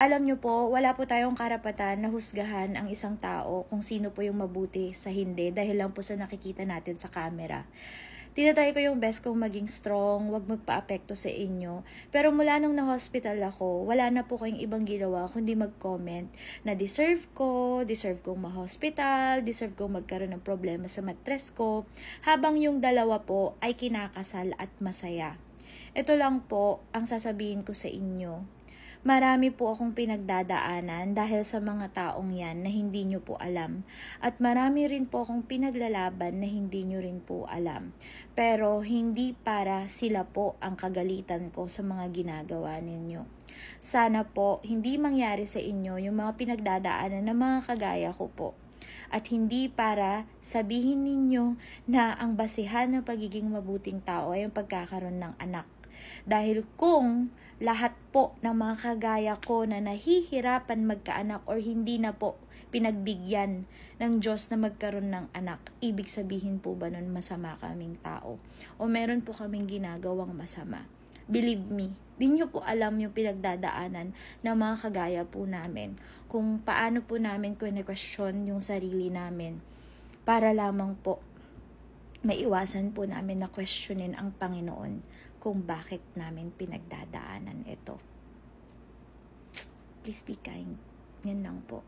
Alam niyo po, wala po tayong karapatan na husgahan ang isang tao kung sino po yung mabuti sa hindi dahil lang po sa nakikita natin sa camera. Tinatry ko yung best kong maging strong, wag magpa-apekto sa inyo. Pero mula nung na-hospital ako, wala na po kayong ibang ginawa kundi mag-comment na deserve kong ma-hospital, deserve kong magkaroon ng problema sa matres ko, habang yung dalawa po ay kinakasal at masaya. Ito lang po ang sasabihin ko sa inyo. Marami po akong pinagdadaanan dahil sa mga taong yan na hindi nyo po alam. At marami rin po akong pinaglalaban na hindi nyo rin po alam. Pero hindi para sila po ang kagalitan ko sa mga ginagawa ninyo. Sana po hindi mangyari sa inyo yung mga pinagdadaanan ng mga kagaya ko po. At hindi para sabihin ninyo na ang basihan ng pagiging mabuting tao ay ang pagkakaroon ng anak. Dahil kung lahat po ng mga kagaya ko na nahihirapan magkaanak or hindi na po pinagbigyan ng Diyos na magkaroon ng anak, ibig sabihin po ba nun masama kaming tao? O meron po kaming ginagawang masama? Believe me, di nyo po alam yung pinagdadaanan ng mga kagaya po namin. Kung paano po namin question yung sarili namin para lamang po maiwasan po namin na questionin ang Panginoon kung bakit namin pinagdadaanan ito. Please be kind. Yan lang po.